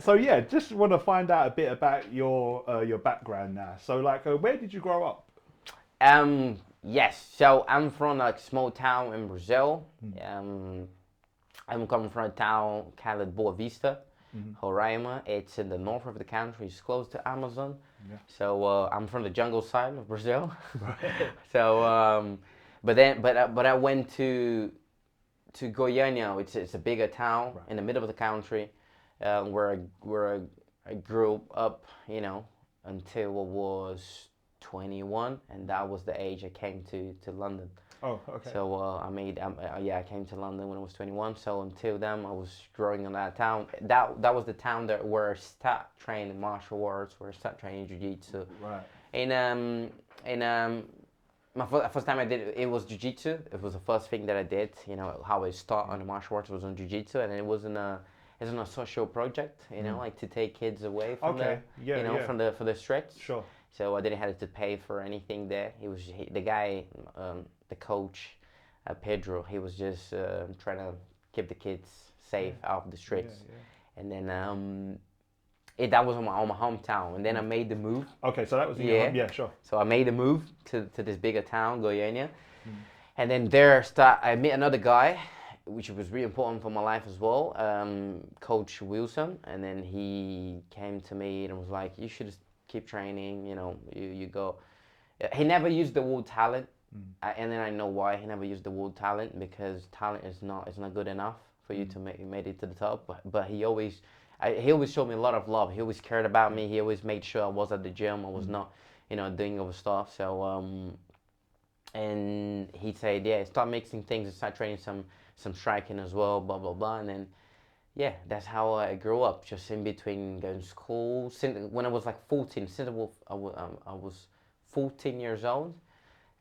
So yeah, just want to find out a bit about your background now. So like, where did you grow up? Yes. So I'm from a small town in Brazil. Mm. Um, I'm coming from a town called Boa Vista, Hmm. Roraima. It's in the north of the country. It's close to Amazon. Yeah. So I'm from the jungle side of Brazil. Right. so, but I went to Goiania. It's a bigger town Right. in the middle of the country, where I grew up. Until I was 21, and that was the age I came to London. Oh, okay. So I came to London when I was 21. So until then, I was growing in that town. That was the town where I started training martial arts, where I started training jiu-jitsu. Right. And and my first time I did it was jiu-jitsu. It was the first thing that I did. How I start on the martial arts was on jiu-jitsu, and it was in a social project. Mm. Like to take kids away from Okay. Yeah. Yeah. from the streets. Sure. So I didn't have to pay for anything there. The guy, the coach, Pedro. He was just trying to keep the kids Yeah. safe out of the Yeah. streets. Yeah. And then that was on my hometown. And then I Mm. made the move. Okay. So that was in your Yeah. home. Yeah. Sure. So I made the move to this bigger town, Goiania. Mm. And then I met another guy, which was really important for my life as well, Coach Wilson. And then he came to me and was like, "You should keep training. You go." He never used the word talent, Mm. and then I know why he never used the word talent, because talent is not good enough for you Mm. to make it to the top. But he always showed me a lot of love. He always cared about me. He always made sure I was at the gym. I was Mm. not, doing other stuff. So and he said, yeah, start mixing things and start training some striking as well, blah blah blah. And then yeah, that's how I grew up, just in between going to school. When I was like 14, since I was 14 years old,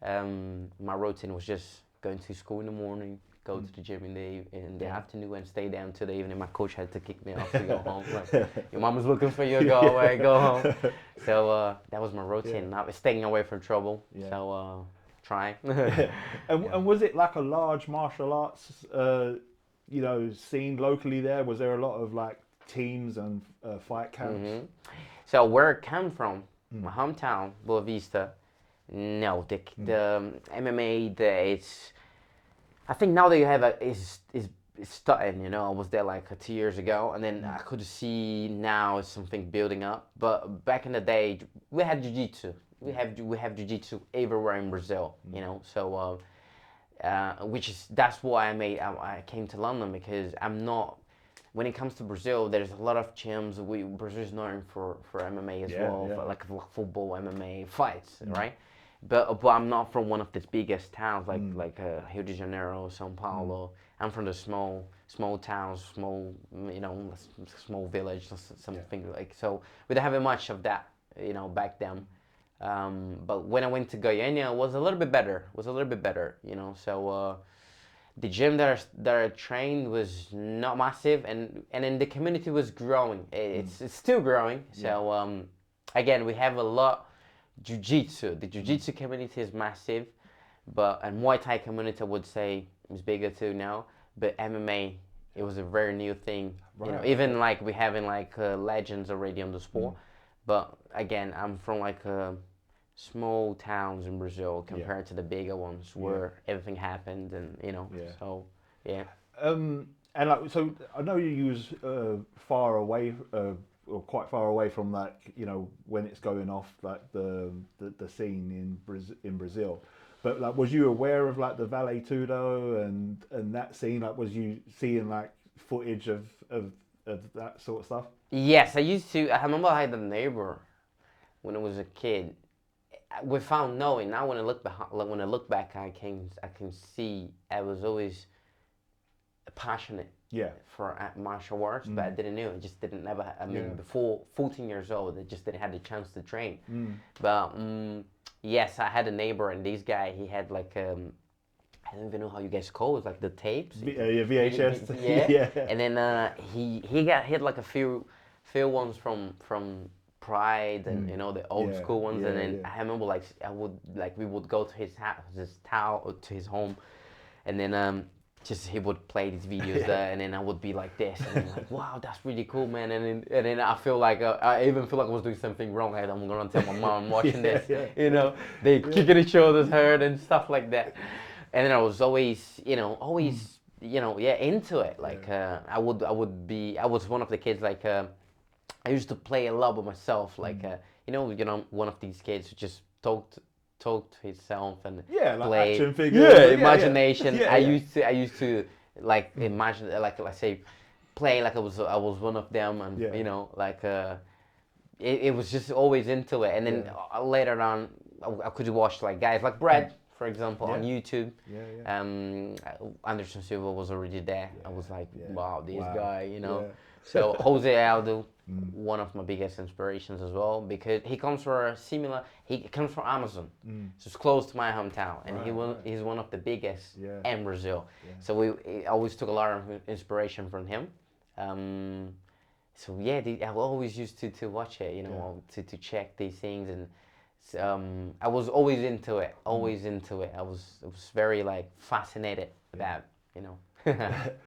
my routine was just going to school in the morning, go Mm. to the gym in the Yeah. afternoon, and stay down to the evening. My coach had to kick me off to go home. Like, your mom is looking for you, go Yeah. away, go home. So that was my Yeah. routine. I was staying away from trouble. Yeah. So trying. And Yeah. and was it like a large martial arts scene locally there? Was there a lot of like teams and fight camps? hmm So where I come from, Mm. my hometown, Boa Vista. No, the Mm. the MMA, it's. I think now that you have is starting. I was there like 2 years ago, and then Mm. I could see now it's something building up. But back in the day, we had jiu-jitsu. We Yeah. have jiu-jitsu everywhere in Brazil. Mm. So that's why I came to London, because I'm not. When it comes to Brazil, there's a lot of gyms. Brazil is known for MMA as Yeah. well, Yeah. for like football MMA fights, Mm. right? But I'm not from one of the biggest towns like Mm. Rio de Janeiro, São Mm. Paulo. I'm from the small towns, small village, Yeah. something like so. We don't have much of that, back then. But when I went to Goiania, it was a little bit better. Was a little bit better. So the gym that I trained was not massive, and then the community was growing. Mm. It's still growing. Yeah. So again, we have a lot jiu-jitsu. The jiu-jitsu community is massive, and Muay Thai community I would say is bigger too now. But MMA, it was a very new thing. Right. Okay. Even like we having like legends already on the Mm. sport. But again, I'm from like small towns in Brazil Yeah. compared to the bigger ones Yeah. where everything happened, and Yeah. so yeah. And like, so I know you was far away, or quite far away from like when it's going off, like the scene in Brazil. But like, was you aware of like the Vale Tudo and that scene? Like, was you seeing like footage of that sort of stuff? Yes, I used to. I remember I had a neighbor when I was a kid. Without knowing, now when I look back, like when I look back, I can see I was always passionate Yeah. for martial arts, but I Mm. didn't know. I just didn't never. I Yeah. mean, before 14 years old, I just didn't have the chance to train. Mm. But yes, I had a neighbor, and this guy, he had like I don't even know how you guys call it, like the tapes. Yeah, VHS. Yeah. Yeah. And then he got hit like a few ones from Pride, and Mm. the old Yeah. school ones. And Yeah. then Yeah. I remember like we would go to his house, his town, or to his home, and then just he would play these videos there, and then I would be like this, and then like, wow, that's really cool, man. And then I feel like I even feel like I was doing something wrong. Like, I'm gonna tell my mom I'm watching this, they kicking each other's head and stuff like that. And then I was always, into it. Like I was one of the kids like. I used to play a lot with myself, like one of these kids who just talked to himself and like play. action figures. Yeah, imagination. Yeah, I used to like imagine, like let's say, play like I was one of them, and it was just always into it. And then later on, I could watch like guys like Brad, for example, on YouTube. Anderson Silva was already there. I was like, wow, this guy, So Jose Aldo, one of my biggest inspirations as well, because he comes from Amazon, so it's close to my hometown, and he's one of the biggest in Brazil. So I always took a lot of inspiration from him. I always used to watch it, to check these things, and I was always into it, I was very like fascinated about,